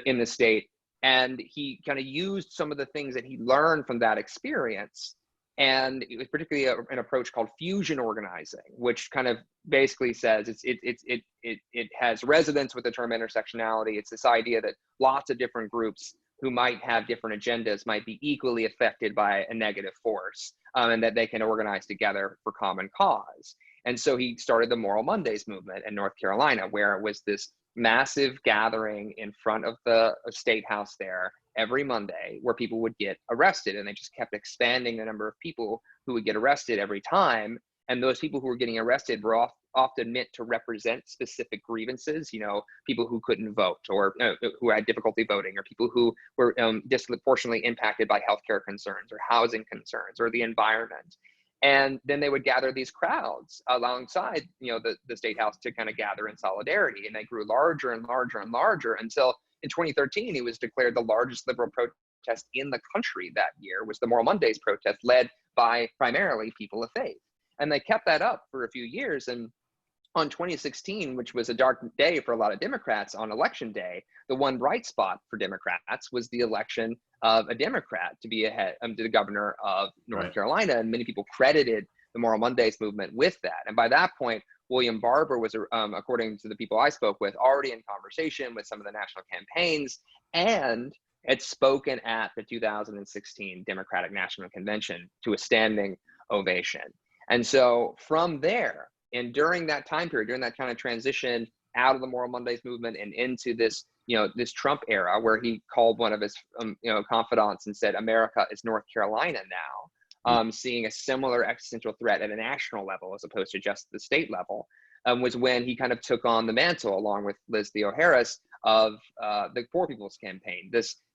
in the state. And he kind of used some of the things that he learned from that experience. And it was particularly an approach called fusion organizing, which kind of basically says it has resonance with the term intersectionality. It's this idea that lots of different groups who might have different agendas might be equally affected by a negative force, and that they can organize together for common cause. And so he started the Moral Mondays movement in North Carolina, where it was this massive gathering in front of the state house there every Monday where people would get arrested, and they just kept expanding the number of people who would get arrested every time. And those people who were getting arrested were often meant to represent specific grievances, people who couldn't vote or who had difficulty voting, or people who were disproportionately impacted by healthcare concerns or housing concerns or the environment. And then they would gather these crowds alongside, the state house to kind of gather in solidarity. And they grew larger and larger and larger until in 2013, it was declared the largest liberal protest in the country that year was the Moral Mondays protest, led by primarily people of faith. And they kept that up for a few years. And on 2016, which was a dark day for a lot of Democrats on election day, the one bright spot for Democrats was the election of a Democrat to be to the governor of North Carolina. And many people credited the Moral Mondays movement with that. And by that point, William Barber was, according to the people I spoke with, already in conversation with some of the national campaigns and had spoken at the 2016 Democratic National Convention to a standing ovation. And so from there, and during that time period, during that kind of transition out of the Moral Mondays movement and into this, this Trump era, where he called one of his, confidants and said, America is North Carolina now, seeing a similar existential threat at a national level as opposed to just the state level, was when he kind of took on the mantle, along with Liz Theo Harris, of the Poor People's Campaign.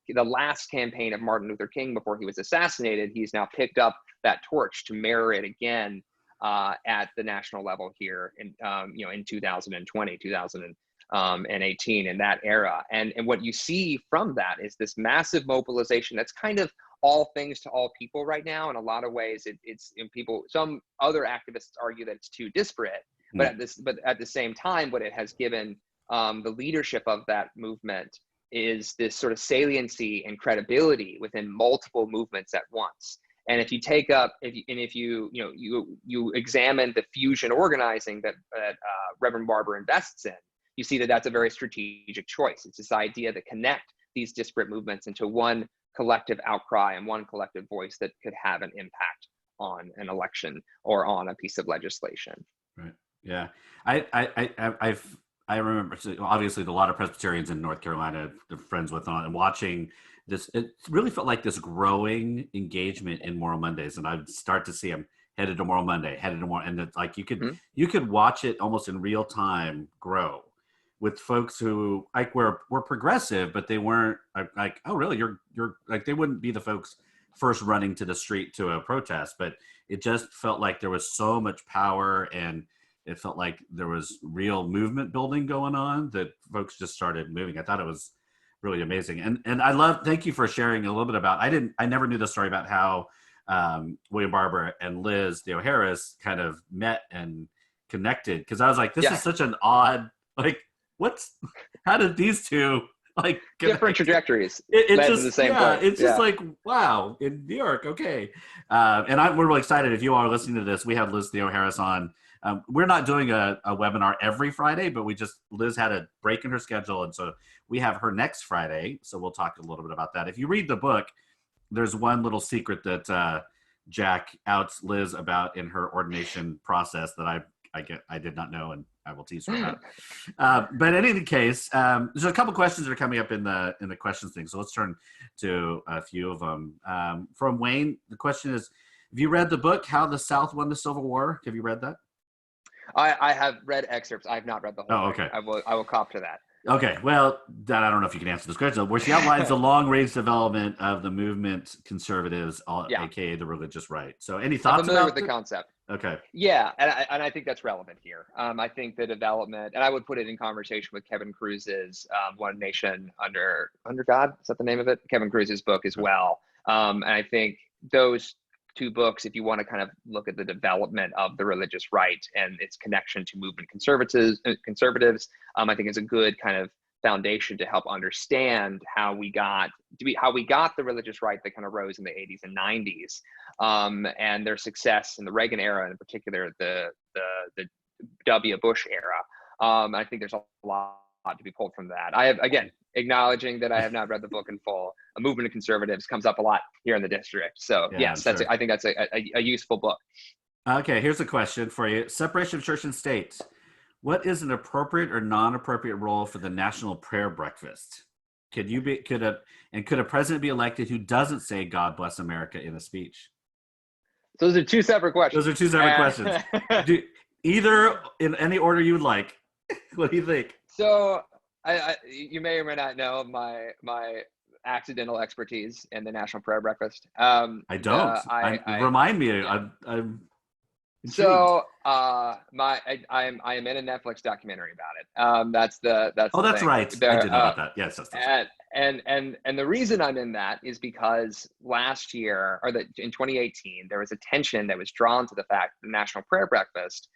The last campaign of Martin Luther King before he was assassinated. He's now picked up that torch to mirror it again at the national level here in 2020, 2018, in that era. And what you see from that is this massive mobilization that's kind of all things to all people right now. In a lot of ways, it's in people. Some other activists argue that it's too disparate, but at the same time, what it has given the leadership of that movement is this sort of saliency and credibility within multiple movements at once. And if you take up, if you examine the fusion organizing that Reverend Barber invests in, you see that that's a very strategic choice. It's this idea to connect these disparate movements into one collective outcry and one collective voice that could have an impact on an election or on a piece of legislation. Right. Yeah. I remember, obviously, a lot of Presbyterians in North Carolina, they're friends with, and watching this, it really felt like this growing engagement in Moral Mondays, and I'd start to see them headed to Moral Monday, and it's like you could watch it almost in real time grow with folks who like were progressive, but they weren't like, oh really, you're like, they wouldn't be the folks first running to the street to a protest, but it just felt like there was so much power, and it felt like there was real movement building going on that folks just started moving. I thought it was really amazing. And thank you for sharing a little bit about, I never knew the story about how William Barber and Liz Theo-Harris kind of met and connected. Cause I was like, this is such an odd, like, how did these two like connect? Different trajectories led to the same place. It's just like, wow, in New York. Okay. And we're really excited. If you are listening to this, we had Liz Theo-Harris on. We're not doing a webinar every Friday, but Liz had a break in her schedule. And so we have her next Friday. So we'll talk a little bit about that. If you read the book, there's one little secret that Jack outs Liz about in her ordination process that I did not know, and I will tease her about. But in any case, there's a couple questions that are coming up in the questions thing. So let's turn to a few of them. From Wayne, the question is, have you read the book, How the South Won the Civil War? Have you read that? I have read excerpts. I have not read the whole thing. I will cop to that. Okay, well, I don't know if you can answer this question, where she outlines the long-range development of the movement conservatives, aka the religious right. So any thoughts I'm familiar about with the concept? Okay. Yeah, and I think that's relevant here. I think the development, and I would put it in conversation with Kevin Cruz's One Nation Under God, is that the name of it? Kevin Cruz's book as well. And I think those two books, if you want to kind of look at the development of the religious right and its connection to movement conservatives, I think is a good kind of foundation to help understand how we got the religious right that kind of rose in the 80s and 90s, and their success in the Reagan era, and in particular the W. Bush era. I think there's a lot to be pulled from that. I have, again, acknowledging that I have not read the book in full. A Movement of Conservatives comes up a lot here in the district. So yes, I think that's a useful book. Okay, here's a question for you. Separation of church and state. What is an appropriate or non-appropriate role for the National Prayer Breakfast? Could a president be elected who doesn't say "God bless America" in a speech? Those are two separate questions. Either in any order you would like. What do you think? So you may or may not know my accidental expertise in the National Prayer Breakfast. I don't. Remind me. I'm so I am in a Netflix documentary about it. That's that's right. I did know about that. Yes, that's and the reason I'm in that is because last year, in 2018, there was a tension that was drawn to the fact that the National Prayer Breakfast.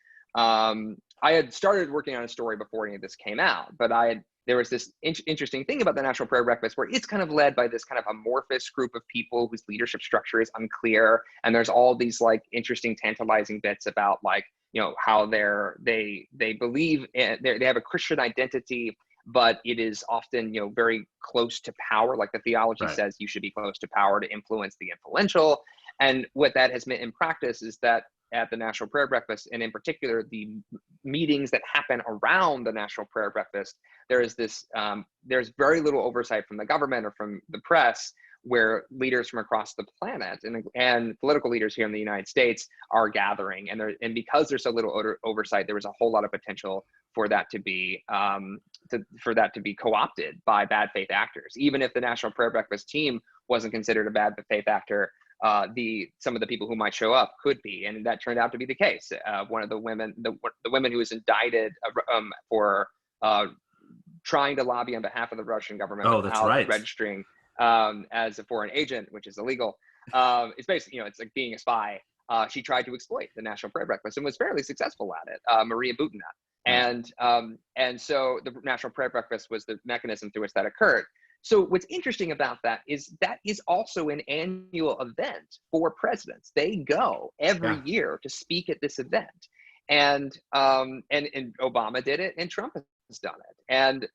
I had started working on a story before any of this came out, but there was this interesting thing about the National Prayer Breakfast where it's kind of led by this kind of amorphous group of people whose leadership structure is unclear. And there's all these like interesting, tantalizing bits about like, how they believe they have a Christian identity, but it is often, very close to power. Like the theology says you should be close to power to influence the influential. And what that has meant in practice is that at the National Prayer Breakfast, and in particular, the meetings that happen around the National Prayer Breakfast, there's very little oversight from the government or from the press, where leaders from across the planet and political leaders here in the United States are gathering. And because there's so little oversight, there was a whole lot of potential for that to be co-opted by bad faith actors. Even if the National Prayer Breakfast team wasn't considered a bad faith actor, some of the people who might show up could be, and that turned out to be the case. One of the women who was indicted for trying to lobby on behalf of the Russian government without registering as a foreign agent, which is illegal. It's basically, it's like being a spy. She tried to exploit the National Prayer Breakfast and was fairly successful at it. Maria Butina, and so the National Prayer Breakfast was the mechanism through which that occurred. So what's interesting about that is also an annual event for presidents. They go every Yeah. year to speak at this event. And Obama did it, and Trump has done it. And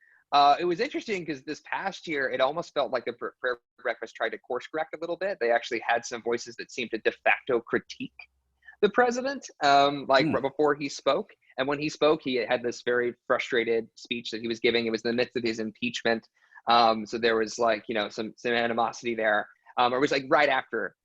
it was interesting because this past year, it almost felt like the prayer breakfast tried to course correct a little bit. They actually had some voices that seemed to de facto critique the president, right before he spoke. And when he spoke, he had this very frustrated speech that he was giving. It was in the midst of his impeachment. So there was some animosity there. It was like right after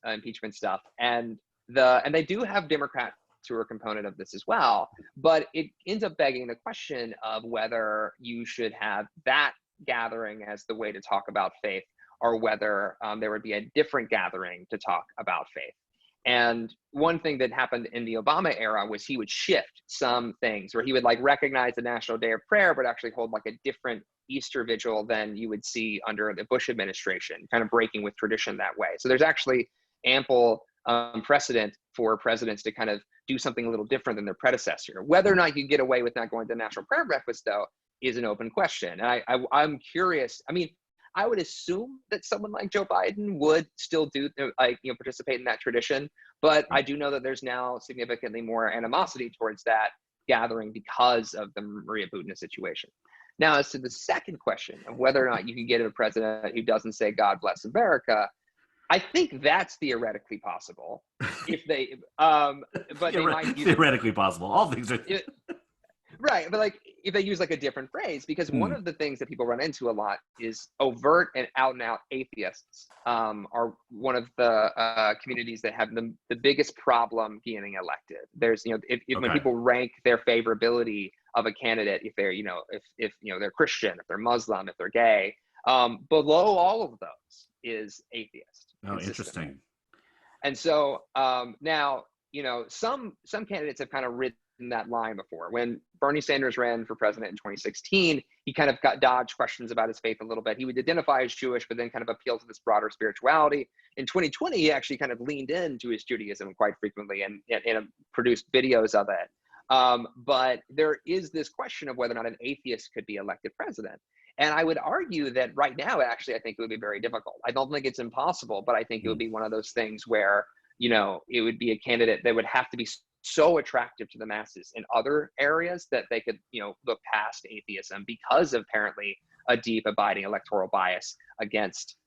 impeachment stuff. And they do have Democrats who are a component of this as well. But it ends up begging the question of whether you should have that gathering as the way to talk about faith, or whether there would be a different gathering to talk about faith. And one thing that happened in the Obama era was he would shift some things, where he would recognize the National Day of Prayer, but actually hold a different Easter vigil than you would see under the Bush administration, kind of breaking with tradition that way. So there's actually ample precedent for presidents to kind of do something a little different than their predecessor. Whether or not you get away with not going to National Prayer Breakfast, though, is an open question. And I'm curious. I mean, I would assume that someone like Joe Biden would still do participate in that tradition, but I do know that there's now significantly more animosity towards that gathering because of the Maria Butina situation. Now, as to the second question of whether or not you can get a president who doesn't say "God bless America," I think that's theoretically possible. If they, but they might use theoretically possible. All things are right. But if they use a different phrase, because one of the things that people run into a lot is overt and out atheists are one of the communities that have the biggest problem getting elected. There's, when people rank their favorability of a candidate, if they're, if they're Christian, if they're Muslim, if they're gay, below all of those is atheist. Oh, interesting. And so now, some candidates have kind of ridden that line before. When Bernie Sanders ran for president in 2016, he kind of dodged questions about his faith a little bit. He would identify as Jewish, but then kind of appeal to this broader spirituality. In 2020, he actually kind of leaned into his Judaism quite frequently and produced videos of it. But there is this question of whether or not an atheist could be elected president. And I would argue that right now, actually, I think it would be very difficult. I don't think it's impossible, but I think it would be one of those things where, it would be a candidate that would have to be so attractive to the masses in other areas that they could, look past atheism because of apparently a deep, abiding electoral bias against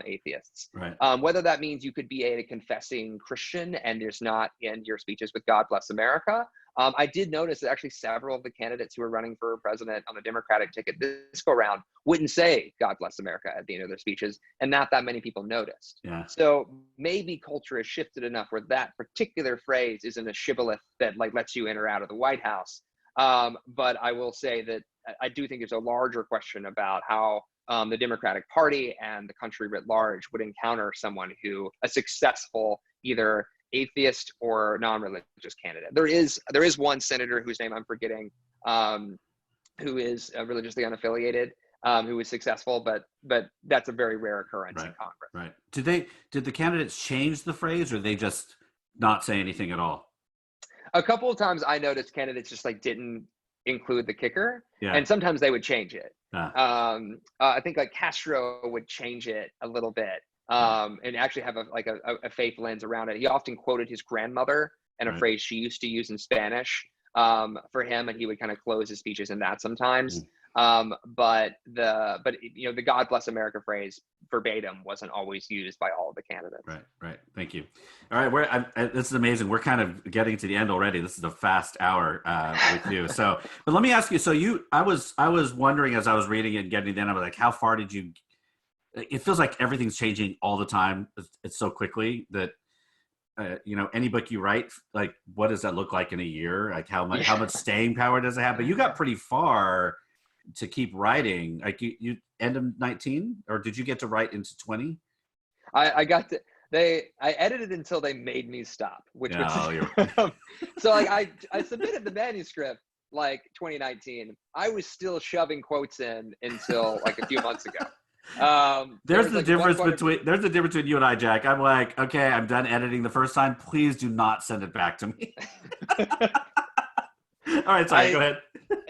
atheists. Right. Whether that means you could be a confessing Christian and there's not in your speeches with "God bless America." I did notice that actually several of the candidates who were running for president on the Democratic ticket this go round wouldn't say "God bless America" at the end of their speeches, and not that many people noticed. Yeah. So maybe culture has shifted enough where that particular phrase isn't a shibboleth that lets you in or out of the White House. But I will say that I do think there's a larger question about how the Democratic Party and the country writ large would encounter someone a successful either atheist or non-religious candidate. There is one senator whose name I'm forgetting, who is religiously unaffiliated, who was successful, but that's a very rare occurrence in Congress. Right. Did the candidates change the phrase, or they just not say anything at all? A couple of times I noticed candidates just didn't include the kicker, and sometimes they would change it. I think Castro would change it a little bit. And actually have a faith lens around it. He often quoted his grandmother and a phrase she used to use in Spanish for him, and he would kind of close his speeches in that sometimes. But the "God bless America" phrase verbatim wasn't always used by all of the candidates. Right. Thank you. All right, this is amazing. We're kind of getting to the end already. This is a fast hour with you. So, but let me ask you. I was wondering as I was reading it and getting to the end, I was like, how far did you? It feels like everything's changing all the time. It's so quickly that, any book you write, what does that look like in a year? How much staying power does it have? But you got pretty far to keep writing. You end of 19, or did you get to write into 20? I edited until they made me stop, which was, so I submitted the manuscript 2019. I was still shoving quotes in until a few months ago. There's the difference between you and I, Jack. I'm like, okay, I'm done editing the first time. Please do not send it back to me. All right, sorry, go ahead.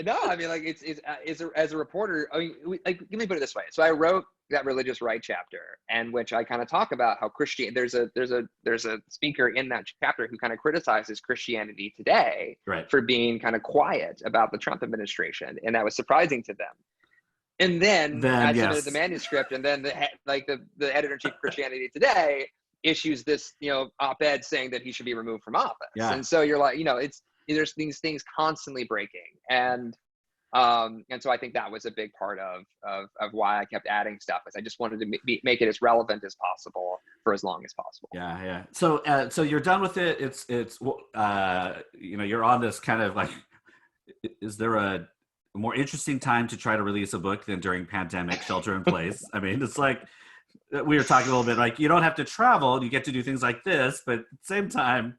No, I mean, like as a reporter, I mean, like let me put it this way. So I wrote that religious right chapter, and which I kind of talk about how there's a speaker in that chapter who kind of criticizes Christianity today Right. for being kind of quiet about the Trump administration, and that was surprising to them. And then I submitted the Yes. manuscript, and then the editor-in-chief of Christianity Today issues this, op-ed saying that he should be removed from office. Yeah. And so you're like, there's these things constantly breaking. And so I think that was a big part of why I kept adding stuff, is I just wanted to make it as relevant as possible for as long as possible. Yeah, yeah. So you're done with it. It's you're on this kind of like, is there a more interesting time to try to release a book than during pandemic shelter in place? I mean, it's like we were talking a little bit, like you don't have to travel, you get to do things like this, but at the same time,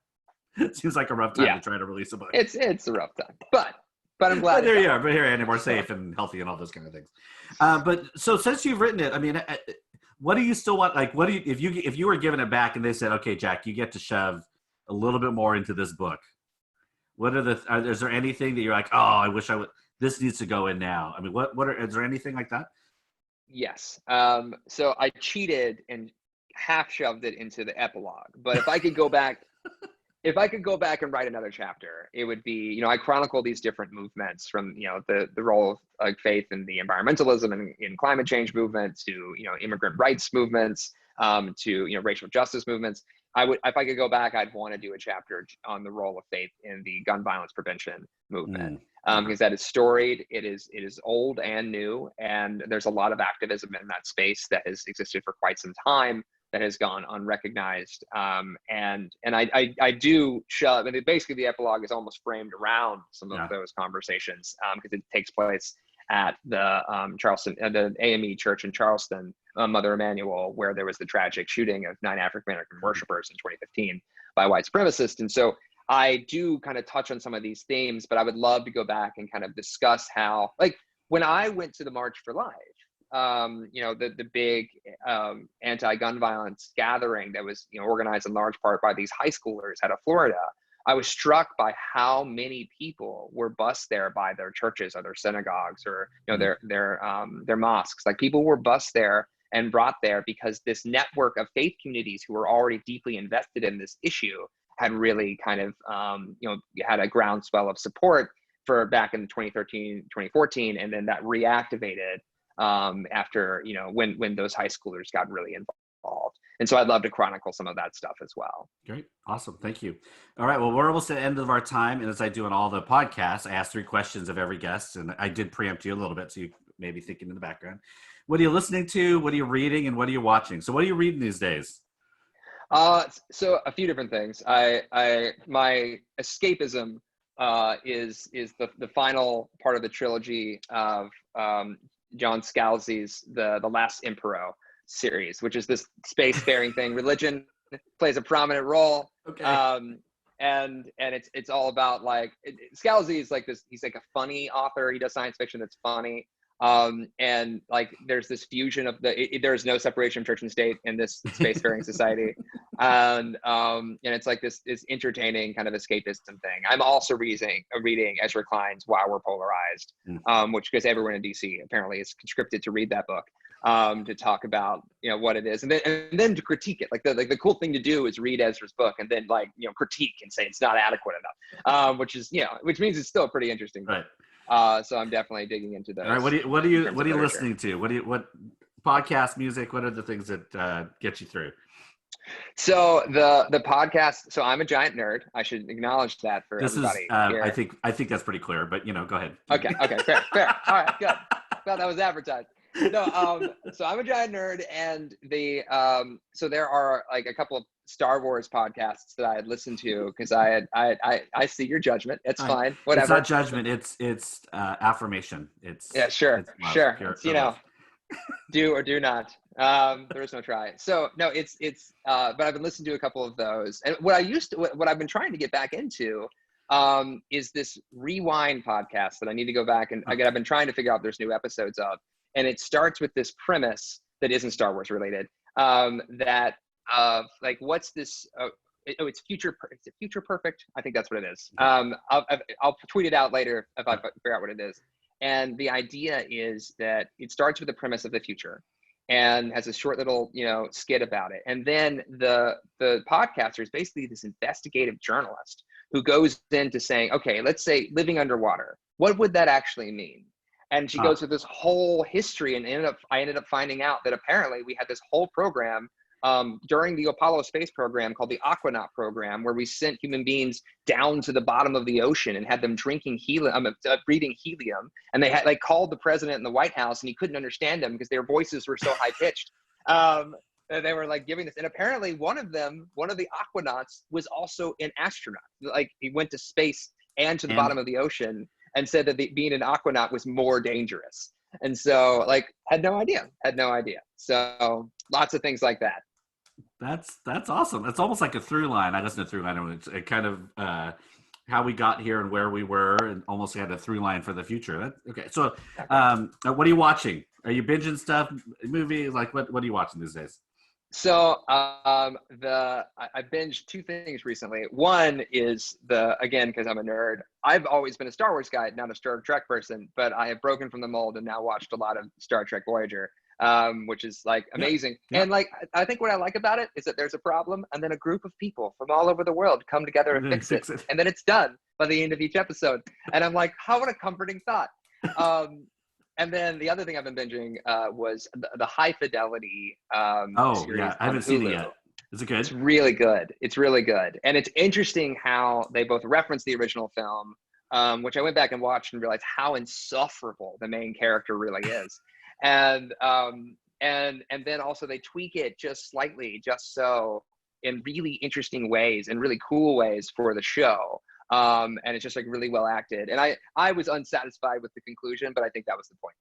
it seems like a rough time to try to release a book. It's a rough time, but I'm glad. But there you are. But here, and more safe and healthy and all those kind of things. But so since you've written it, I mean, what do you still want? Like, what do you, if you were given it back and they said, okay, Jack, you get to shove a little bit more into this book. What are is there anything that you're like, oh, I wish I would, this needs to go in now? I mean, is there anything like that? Yes. So I cheated and half shoved it into the epilogue, but if I could go back, and write another chapter, it would be, I chronicle these different movements from, the role of faith in the environmentalism and in climate change movement to, immigrant rights movements, to, racial justice movements. If I could go back, I'd want to do a chapter on the role of faith in the gun violence prevention movement, because that is storied. It is old and new, and there's a lot of activism in that space that has existed for quite some time that has gone unrecognized. And I do shove, and basically the epilogue is almost framed around some of those conversations, because it takes place at the Charleston, the AME Church in Charleston, Mother Emanuel, where there was the tragic shooting of 9 African American worshipers in 2015 by white supremacists. And so I do kind of touch on some of these themes, but I would love to go back and kind of discuss how, like, when I went to the March for Life, the big anti-gun violence gathering that was, organized in large part by these high schoolers out of Florida, I was struck by how many people were bused there by their churches or their synagogues or, their mosques. Like, people were bused there and brought there because this network of faith communities who were already deeply invested in this issue had really kind of, had a groundswell of support for back in 2013, 2014. And then that reactivated after, when those high schoolers got really involved. And so I'd love to chronicle some of that stuff as well. Great. Awesome. Thank you. All right. Well, we're almost at the end of our time. And as I do on all the podcasts, I ask 3 questions of every guest. And I did preempt you a little bit, so you may be thinking in the background. What are you listening to? What are you reading? And what are you watching? So what are you reading these days? So a few different things. My escapism is the final part of the trilogy of John Scalzi's The Last Emperor series, which is this spacefaring thing. Religion plays a prominent role. Okay. And it's all about, like, Scalzi is like this, he's like a funny author. He does science fiction that's funny. And like, there's this fusion of there is no separation of church and state in this spacefaring society. And it's like this entertaining kind of escapism thing. I'm also reading Ezra Klein's While We're Polarized, which, because everyone in DC apparently is conscripted to read that book, to talk about, what it is, and then to critique it. Like the cool thing to do is read Ezra's book and then, like, critique and say it's not adequate enough, which means it's still a pretty interesting book. Right. So I'm definitely digging into those. All right. What are you listening to? What podcast, music? What are the things that get you through? So the podcast. So I'm a giant nerd. I should acknowledge that for everybody here. I think that's pretty clear. But go ahead. Okay. Fair. All right. Good. Thought that was advertised. No. So I'm a giant nerd, and so there are like a couple of Star Wars podcasts that I had listened to because I see your judgment. It's fine. Whatever. It's not judgment. It's affirmation. It's sure. It's, do or do not. There is no try. So no, it's but I've been listening to a couple of those, and what I've been trying to get back into is this Rewind podcast that I need to go back and I've been trying to figure out if there's new episodes of, and it starts with this premise that isn't Star Wars related, that like, what's this it's future perfect. I think that's what it is. I'll tweet it out later if I figure out what it is. And the idea is that it starts with the premise of the future and has a short little, skit about it. And then the podcaster is basically this investigative journalist who goes into saying, okay, let's say living underwater. What would that actually mean? And she goes through this whole history, and I ended up finding out that apparently we had this whole program during the Apollo space program called the Aquanaut program, where we sent human beings down to the bottom of the ocean and had them drinking breathing helium. And they had called the president in the White House, and he couldn't understand them because their voices were so high pitched. They were giving this, and apparently one of the Aquanauts was also an astronaut. He went to space and to the bottom of the ocean, and said that being an Aquanaut was more dangerous. And so had no idea. So lots of things like that. That's awesome. It's almost like a through line. I listen to through line. It's kind of how we got here and where we were, and almost had a through line for the future. Okay. So what are you watching? Are you binging stuff, movies? What are you watching these days? So I binged two things recently. One is again, because I'm a nerd, I've always been a Star Wars guy, not a Star Trek person, but I have broken from the mold and now watched a lot of Star Trek Voyager, which is amazing. Yeah. And I think what I like about it is that there's a problem, and then a group of people from all over the world come together and fix it. And then it's done by the end of each episode. And I'm like, what a comforting thought. And then the other thing I've been binging was the High Fidelity series. Yeah, I haven't seen it yet. Is it good? It's really good. And it's interesting how they both reference the original film, which I went back and watched and realized how insufferable the main character really is. And then also they tweak it just slightly, just so, in really interesting ways and really cool ways for the show. And it's just really well acted. And I was unsatisfied with the conclusion, but I think that was the point.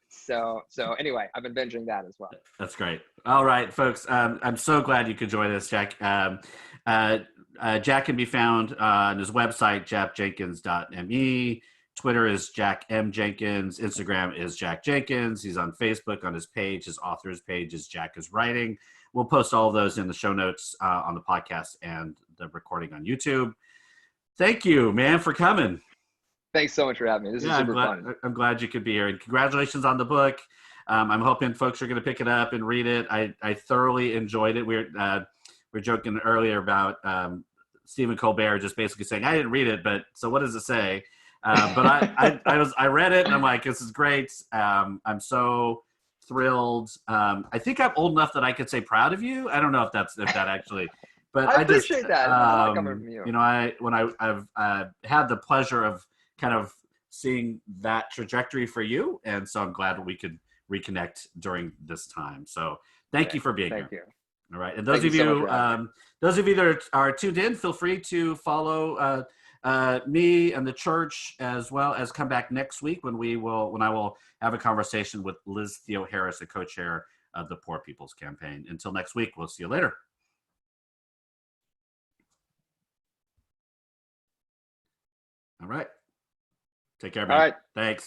So anyway, I've been binging that as well. That's great. All right, folks. I'm so glad you could join us, Jack. Jack can be found on his website, jackjenkins.me. Twitter is Jack M. Jenkins. Instagram is Jack Jenkins. He's on Facebook on his page. His author's page is Jack is Writing. We'll post all of those in the show notes on the podcast and the recording on YouTube. Thank you, man, for coming. Thanks so much for having me. This is super fun. I'm glad you could be here. And congratulations on the book. I'm hoping folks are going to pick it up and read it. I thoroughly enjoyed it. We were joking earlier about Stephen Colbert just basically saying, I didn't read it, but so what does it say? But I read it and I'm like, this is great. I'm so thrilled. I think I'm old enough that I could say proud of you. I don't know if that actually, but I appreciate that. Coming from you. I've had the pleasure of kind of seeing that trajectory for you, and so I'm glad we could reconnect during this time. So thank you for being here. Thank you. All right, and those of you that are tuned in, feel free to follow me and the church, as well as come back next week when I will have a conversation with Liz Theo-Harris, the co-chair of the Poor People's Campaign. Until next week, we'll see you later. All right. Take care, man. All right. Thanks.